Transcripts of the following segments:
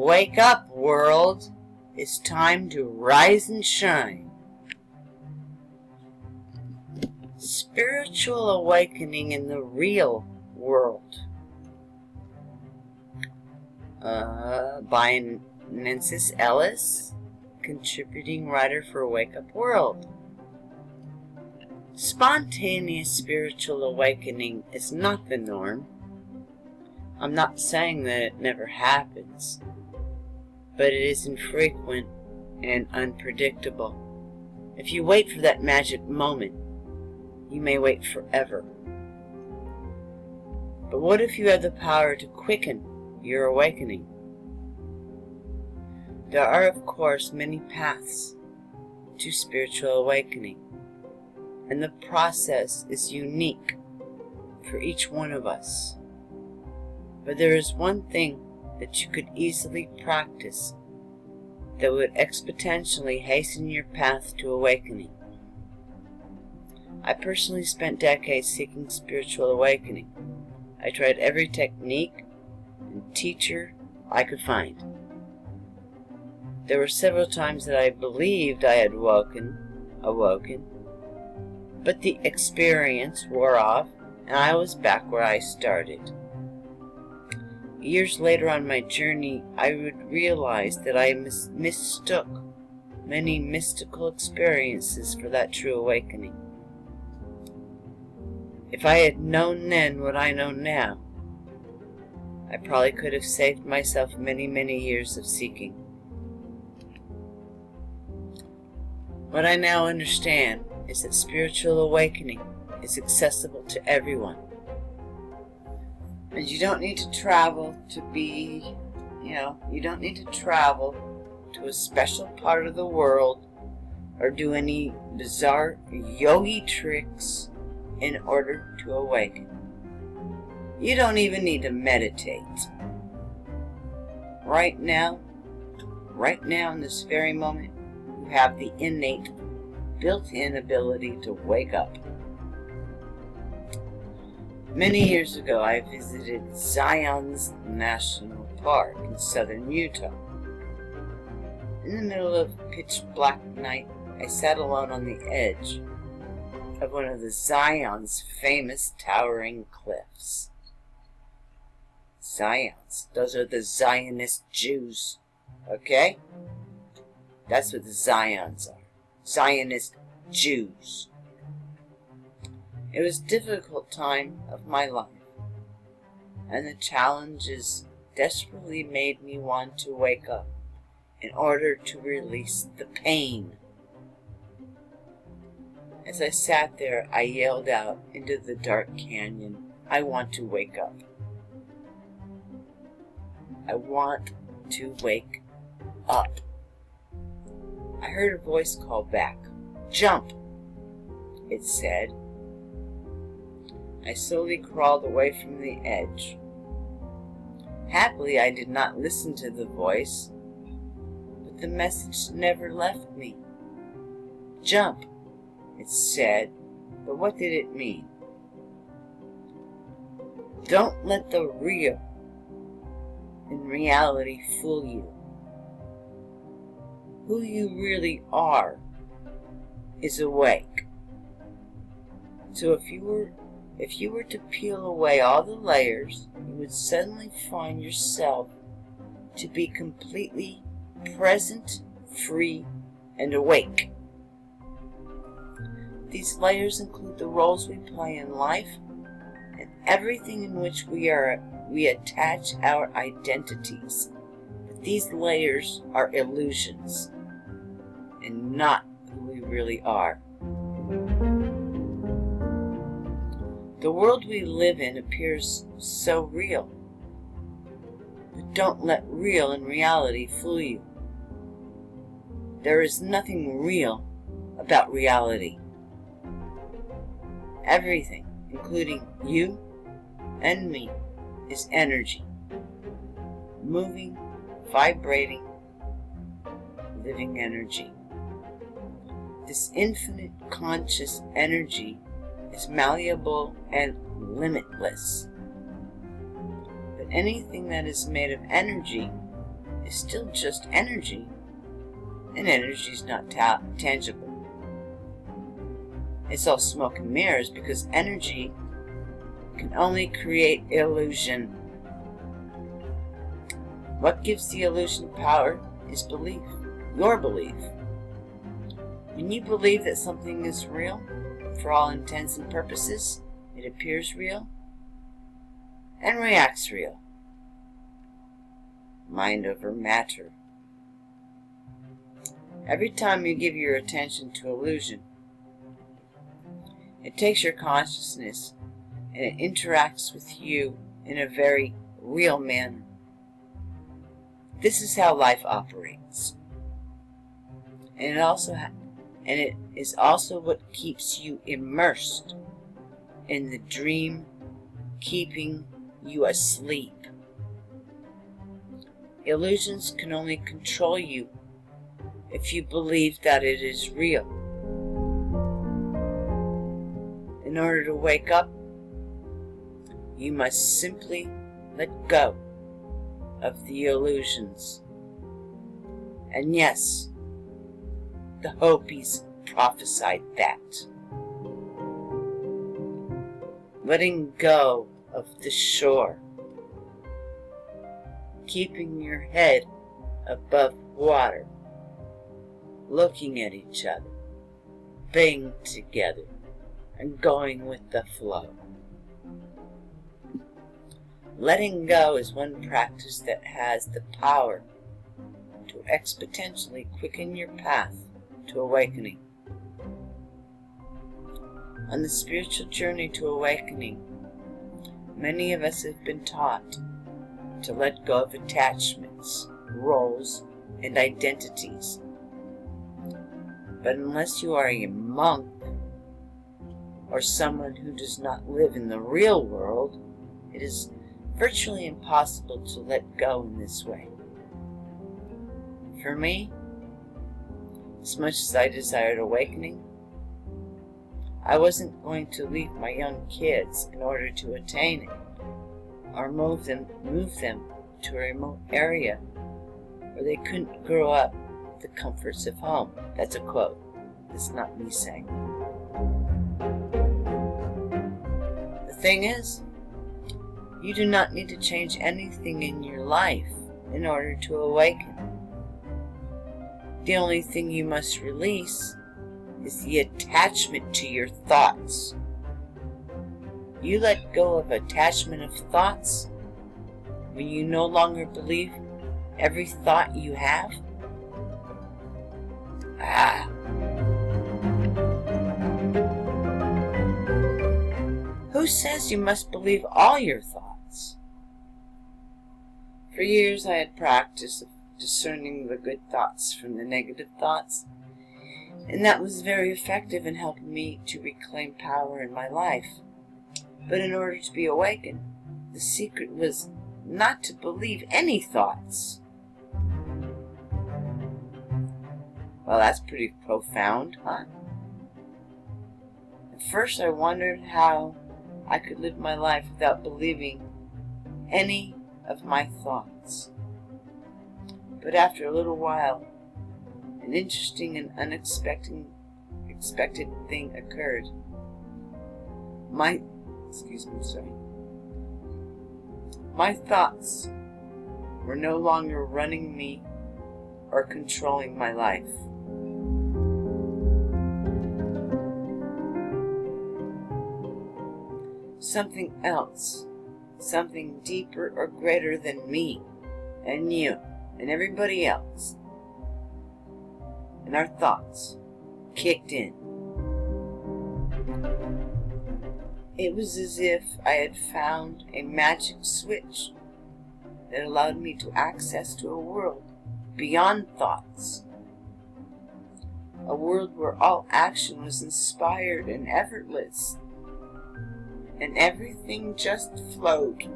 Wake up, world. It's time to rise and shine. Spiritual awakening in the real world. By Nancy Ellis, contributing writer for Wake Up World. Spontaneous spiritual awakening is not the norm. I'm not saying that it never happens, but it is infrequent and unpredictable. If you wait for that magic moment, you may wait forever. But what if you have the power to quicken your awakening? There are, of course, many paths to spiritual awakening, and the process is unique for each one of us. But there is one thing that you could easily practice that would exponentially hasten your path to awakening. I personally spent decades seeking spiritual awakening. I tried every technique and teacher I could find. There were several times that I believed I had awoken, but the experience wore off and I was back where I started. Years later on my journey, I would realize that I mistook many mystical experiences for that true awakening. If I had known then what I know now, I probably could have saved myself many, many years of seeking. What I now understand is that spiritual awakening is accessible to everyone. And you don't need to travel to be, you don't need to travel to a special part of the world or do any bizarre yogi tricks in order to awaken. You don't even need to meditate. Right now, in this very moment, you have the innate, built-in ability to wake up. Many years ago, I visited Zion's National Park in southern Utah. In the middle of pitch black night, I sat alone on the edge of one of the Zion's famous towering cliffs. Zions, those are the Zionist Jews, okay? That's what the Zions are, Zionist Jews. It was a difficult time of my life, and the challenges desperately made me want to wake up in order to release the pain. As I sat there, I yelled out into the dark canyon, I want to wake up. I want to wake up. I heard a voice call back, jump, it said. I slowly crawled away from the edge. Happily, I did not listen to the voice, but the message never left me. Jump, it said, but what did it mean? Don't let the real in reality fool you. Who you really are is awake. So if you were to peel away all the layers, you would suddenly find yourself to be completely present, free, and awake. These layers include the roles we play in life and everything in which we attach our identities. But these layers are illusions and not who we really are. The world we live in appears so real, but don't let real and reality fool you. There is nothing real about reality. Everything, including you and me, is energy, moving, vibrating, living energy. This infinite conscious energy is malleable and limitless. But anything that is made of energy is still just energy, and energy is not tangible. It's all smoke and mirrors because energy can only create illusion. What gives the illusion power is belief, your belief. When you believe that something is real, for all intents and purposes, it appears real and reacts real. Mind over matter. Every time you give your attention to illusion, it takes your consciousness and it interacts with you in a very real manner. This is how life operates. And it is also what keeps you immersed in the dream, keeping you asleep. Illusions can only control you if you believe that it is real. In order to wake up, you must simply let go of the illusions. And yes, the Hopis prophesied that. Letting go of the shore, keeping your head above water, looking at each other, being together, and going with the flow. Letting go is one practice that has the power to exponentially quicken your path to awakening. On the spiritual journey to awakening, many of us have been taught to let go of attachments, roles, and identities. But unless you are a monk or someone who does not live in the real world, it is virtually impossible to let go in this way. For me, as much as I desired awakening, I wasn't going to leave my young kids in order to attain it, or move them to a remote area where they couldn't grow up with the comforts of home. That's a quote. It's not me saying. The thing is, you do not need to change anything in your life in order to awaken. The only thing you must release is the attachment to your thoughts. You let go of attachment of thoughts when you no longer believe every thought you have. Who says you must believe all your thoughts? For years I had practiced of discerning the good thoughts from the negative thoughts, and that was very effective in helping me to reclaim power in my life. But in order to be awakened, the secret was not to believe any thoughts. Well, that's pretty profound, huh? At first I wondered how I could live my life without believing any of my thoughts. But after a little while, an interesting and unexpected thing occurred. My thoughts were no longer running me or controlling my life. Something else, something deeper or greater than me and you and everybody else, and our thoughts kicked in. It was as if I had found a magic switch that allowed me to access to a world beyond thoughts, a world where all action was inspired and effortless, and everything just flowed.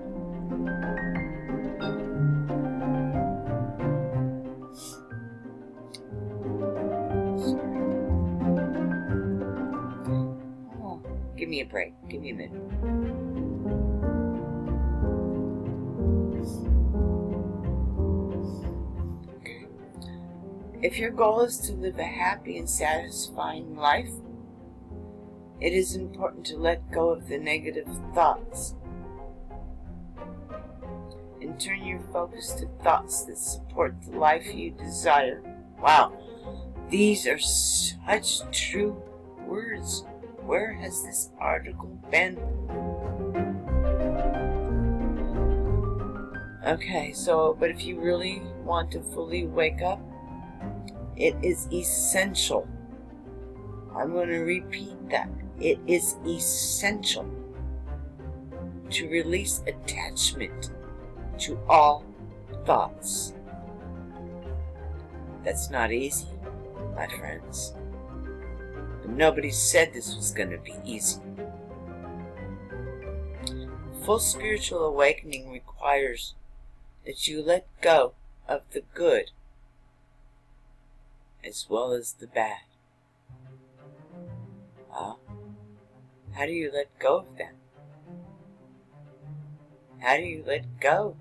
Give me a break. Give me a minute. If your goal is to live a happy and satisfying life, it is important to let go of the negative thoughts and turn your focus to thoughts that support the life you desire. Wow, these are such true words. Where has this article been? Okay, but if you really want to fully wake up, it is essential. I'm going to repeat that. It is essential to release attachment to all thoughts. That's not easy, my friends. But nobody said this was going to be easy. Full spiritual awakening requires that you let go of the good as well as the bad. How do you let go of them? How do you let go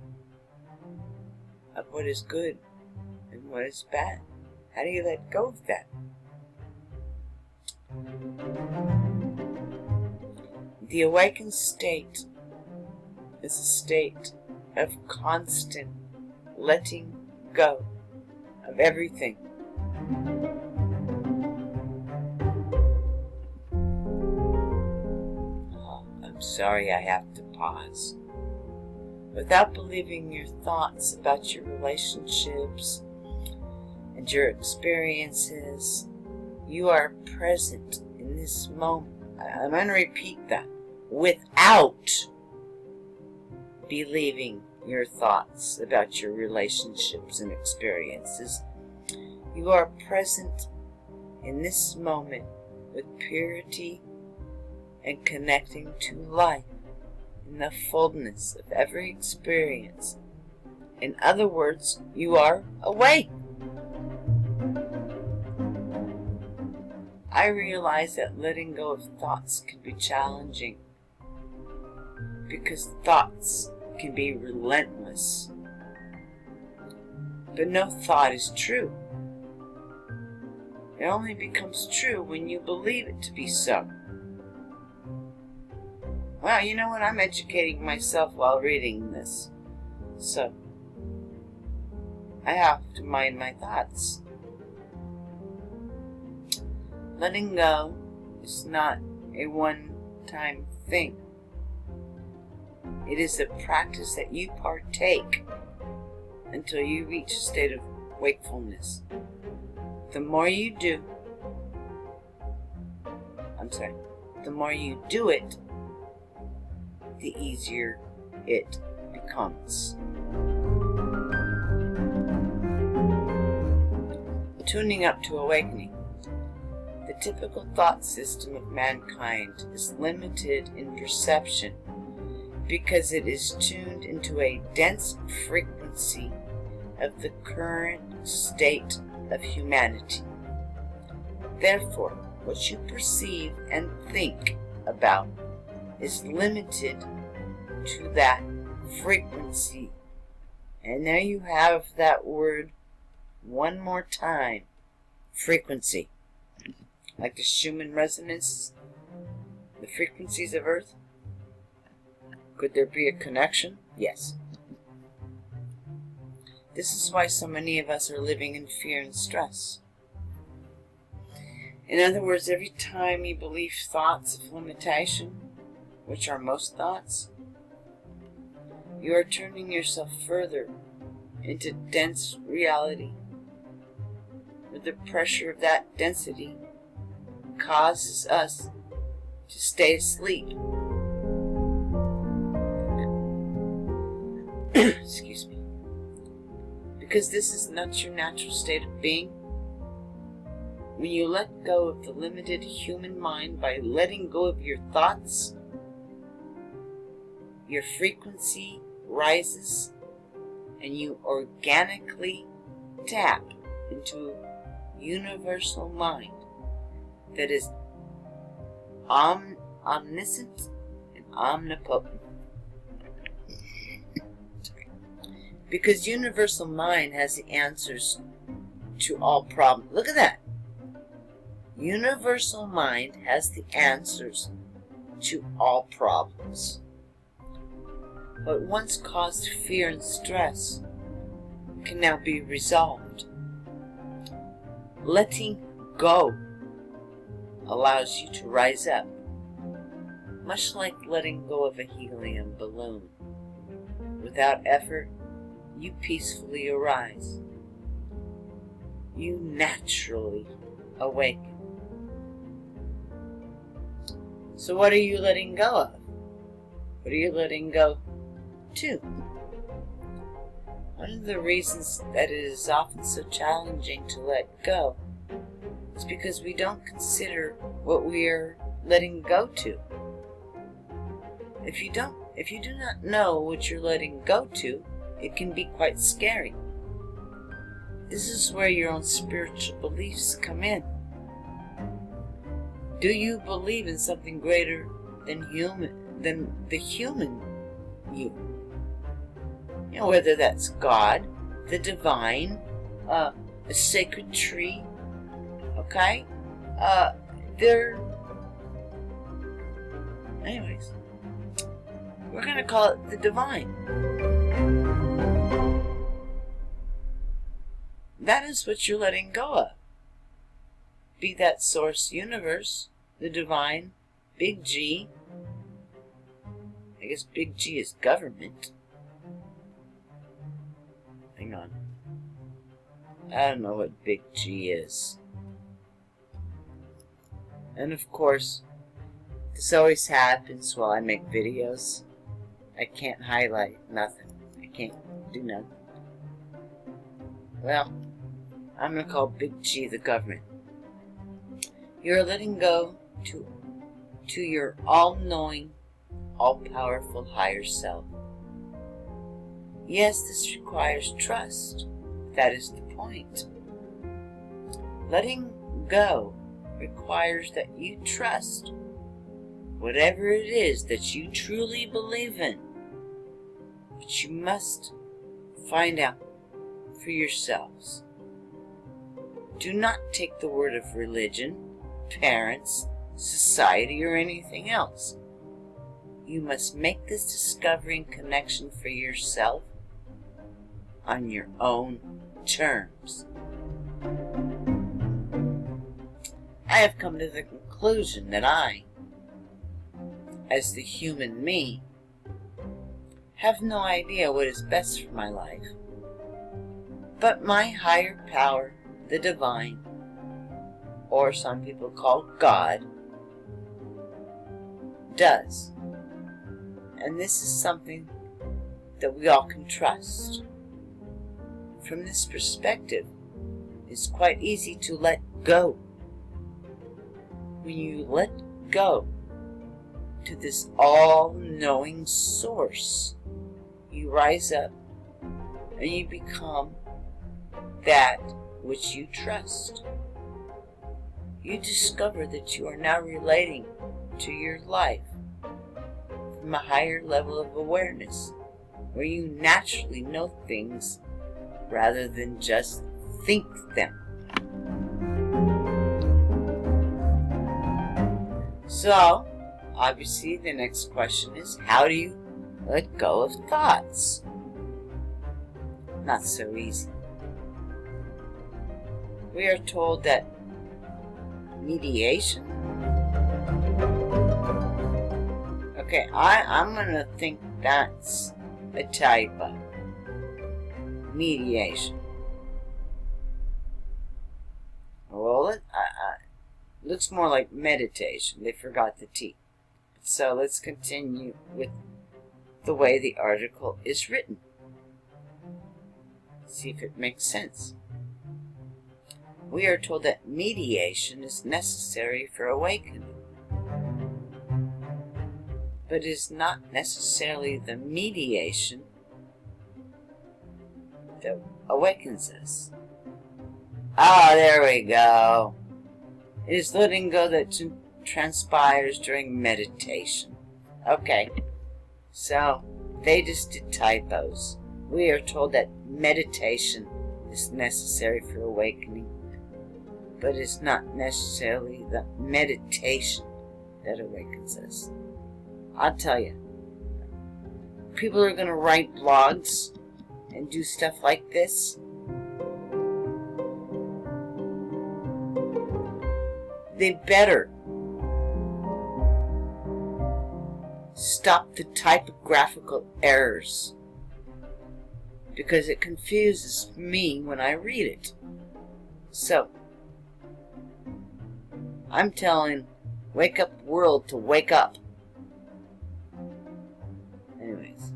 of what is good and what is bad? How do you let go of that? The awakened state is a state of constant letting go of everything. I'm sorry I have to pause. Without believing your thoughts about your relationships and your experiences, you are present in this moment. I'm going to repeat that. Without believing your thoughts about your relationships and experiences, you are present in this moment with purity and connecting to life in the fullness of every experience. In other words, you are awake. I realize that letting go of thoughts can be challenging because thoughts can be relentless. But no thought is true. It only becomes true when you believe it to be so. Well, you know what? I'm educating myself while reading this. So, I have to mind my thoughts. Letting go is not a one-time thing. It is a practice that you partake until you reach a state of wakefulness. The more you do it, the easier it becomes. Tuning up to awakening. The typical thought system of mankind is limited in perception because it is tuned into a dense frequency of the current state of humanity. Therefore, what you perceive and think about is limited to that frequency. And there you have that word one more time. Frequency. Like the Schumann resonance, the frequencies of Earth. Could there be a connection? Yes. This is why so many of us are living in fear and stress. In other words, every time you believe thoughts of limitation, which are most thoughts, you are turning yourself further into dense reality, where the pressure of that density causes us to stay asleep. Excuse me. Because this is not your natural state of being. When you let go of the limited human mind by letting go of your thoughts, your frequency rises and you organically tap into a universal mind that is omniscient and omnipotent. Because universal mind has the answers to all problems. Look at that. Universal mind has the answers to all problems. What once caused fear and stress can now be resolved. Letting go allows you to rise up, much like letting go of a helium balloon. Without effort, you peacefully arise. You naturally awaken. So what are you letting go of? What are you letting go to? One of the reasons that it is often so challenging to let go is because we don't consider what we are letting go to. If you do not know what you're letting go to, it can be quite scary. This is where your own spiritual beliefs come in. Do you believe in something greater than the human you? You know, whether that's God, the divine, a sacred tree, okay? Anyways, we're going to call it the divine. That is what you're letting go of. Be that source universe, the divine, big G. I guess big G is government. Hang on. I don't know what big G is. And of course, this always happens while I make videos. I can't highlight nothing. I can't do nothing. Well, I'm going to call big G the government. You're letting go to your all-knowing, all-powerful higher self. Yes, this requires trust. That is the point. Letting go requires that you trust whatever it is that you truly believe in. But you must find out for yourselves. Do not take the word of religion, parents, society, or anything else. You must make this discovery and connection for yourself on your own terms. I have come to the conclusion that I, as the human me, have no idea what is best for my life. But my higher power, the divine, or some people call God, does. And this is something that we all can trust. From this perspective, it's quite easy to let go. When you let go to this all-knowing source, you rise up and you become that which you trust. You discover that you are now relating to your life from a higher level of awareness, where you naturally know things rather than just think them. So, obviously the next question is, how do you let go of thoughts? Not so easy. We are told that mediation. Okay, I'm gonna think that's a typo. Mediation. Well, it looks more like meditation. They forgot the T. So let's continue with the way the article is written. See if it makes sense. We are told that mediation is necessary for awakening, but it is not necessarily the mediation that awakens us. Ah, there we go. It is letting go that transpires during meditation. Okay, so they just did typos. We are told that meditation is is necessary for awakening, but it's not necessarily the meditation that awakens us. I'll tell you, people are going to write blogs and do stuff like this. They better stop the typographical errors, because it confuses me when I read it. So, I'm telling Wake Up World to wake up. Anyways.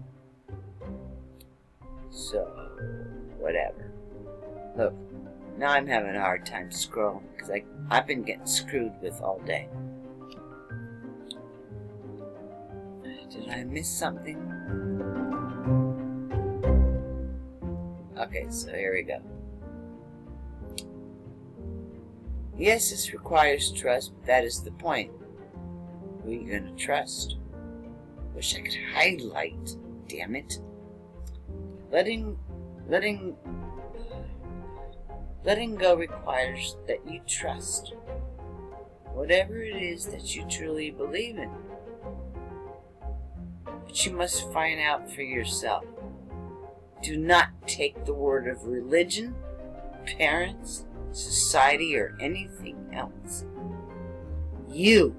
So, whatever. Look, now I'm having a hard time scrolling, because I've been getting screwed with all day. Did I miss something? Okay, so here we go. Yes, this requires trust, but that is the point. Who are you going to trust? Wish I could highlight, damn it. Letting go requires that you trust whatever it is that you truly believe in. But you must find out for yourself. Do not take the word of religion, parents, society, or anything else. You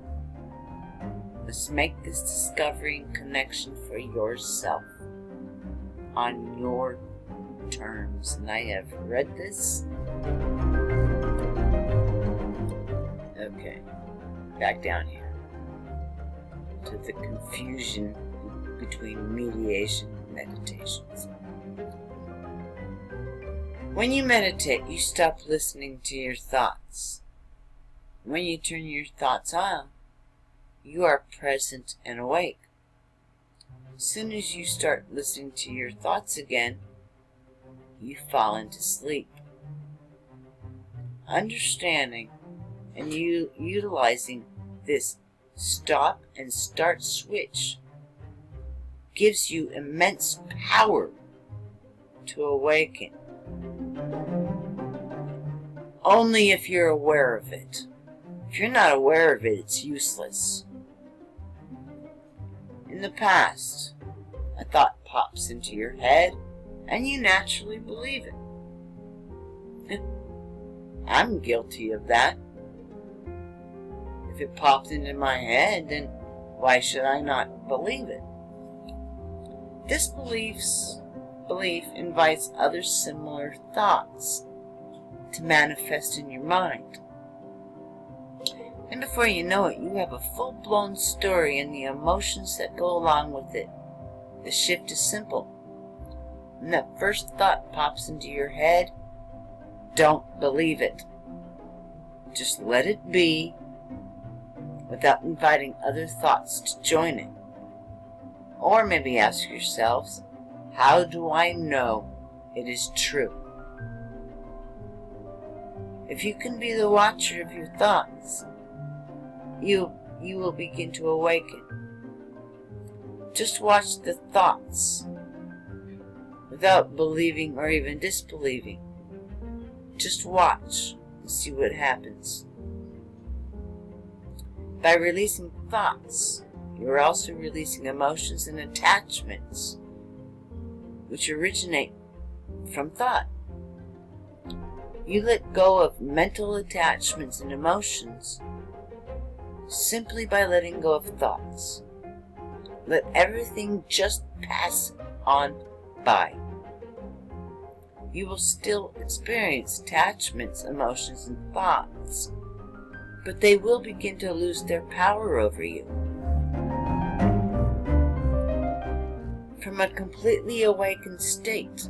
must make this discovery and connection for yourself on your terms. And I have read this. Okay, back down here to the confusion between mediation and meditations. When you meditate, you stop listening to your thoughts. When you turn your thoughts on, you are present and awake. As soon as you start listening to your thoughts again, you fall into sleep. Understanding and utilizing this stop and start switch gives you immense power to awaken. Only if you're aware of it. If you're not aware of it, it's useless. In the past, a thought pops into your head and you naturally believe it. I'm guilty of that. If it popped into my head, then why should I not believe it? This belief invites other similar thoughts to manifest in your mind. And before you know it, you have a full-blown story and the emotions that go along with it. The shift is simple. When that first thought pops into your head, don't believe it. Just let it be without inviting other thoughts to join it. Or maybe ask yourselves, how do I know it is true? If you can be the watcher of your thoughts, you will begin to awaken. Just watch the thoughts without believing or even disbelieving. Just watch and see what happens. By releasing thoughts, you are also releasing emotions and attachments which originate from thought. You let go of mental attachments and emotions simply by letting go of thoughts. Let everything just pass on by. You will still experience attachments, emotions, and thoughts, but they will begin to lose their power over you. From a completely awakened state,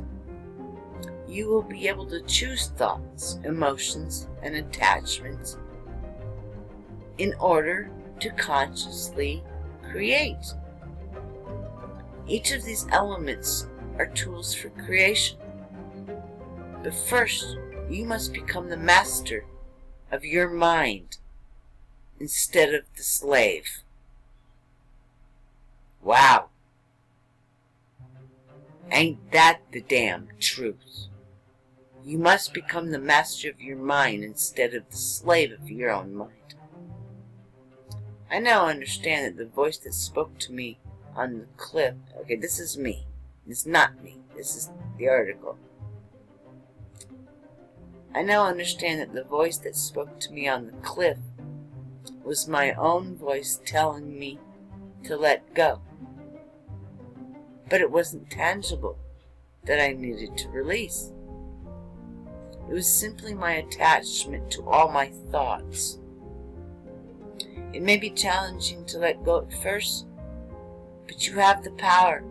you will be able to choose thoughts, emotions, and attachments in order to consciously create. Each of these elements are tools for creation. But first, you must become the master of your mind instead of the slave. Wow. Ain't that the damn truth? You must become the master of your mind instead of the slave of your own mind. I now understand that the voice that spoke to me on the cliff, okay, this is me. It's not me. This is the article. I now understand that the voice that spoke to me on the cliff was my own voice telling me to let go. But it wasn't tangible that I needed to release. It was simply my attachment to all my thoughts. It may be challenging to let go at first, but you have the power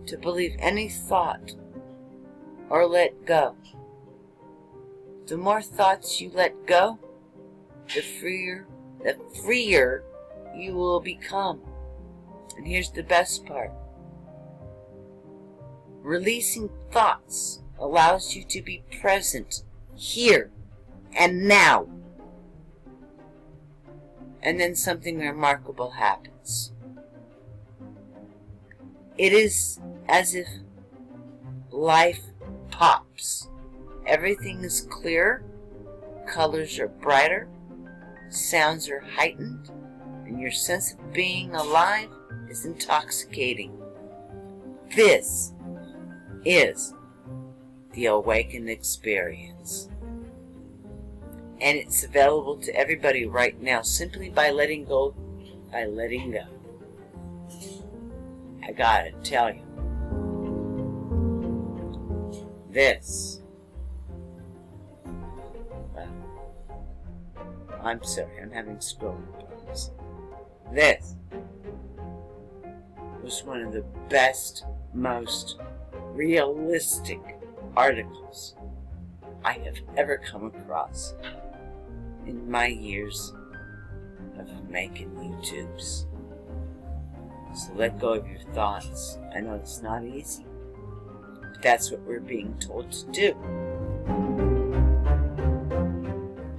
to believe any thought or let go. The more thoughts you let go, the freer you will become. And here's the best part. Releasing thoughts allows you to be present here and now. And then something remarkable happens. It is as if life pops. Everything is clearer, colors are brighter, sounds are heightened, and your sense of being alive is intoxicating. This is the awakened experience. And it's available to everybody right now simply by letting go. I gotta tell you, this, well, I'm sorry, I'm having scrolling problems. This was one of the best, most realistic articles I have ever come across in my years of making YouTubes. So let go of your thoughts. I know it's not easy, but that's what we're being told to do.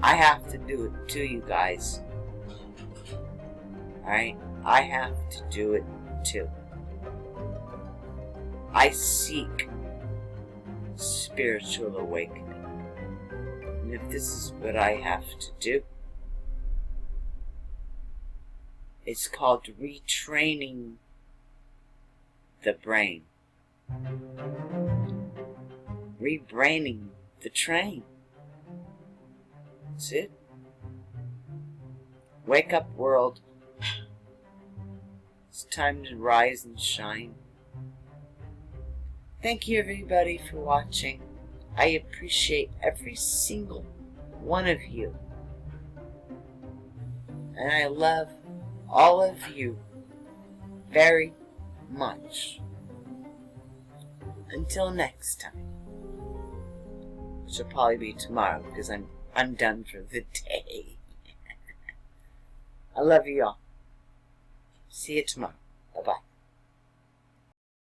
I have to do it too, you guys. Alright? I have to do it too. I seek spiritual awakening. And if this is what I have to do, it's called retraining the brain. Rebraining the train. That's it. Wake up, world. It's time to rise and shine. Thank you, everybody, for watching. I appreciate every single one of you. And I love all of you very much. Until next time. Which will probably be tomorrow because I'm done for the day. I love you all. See you tomorrow.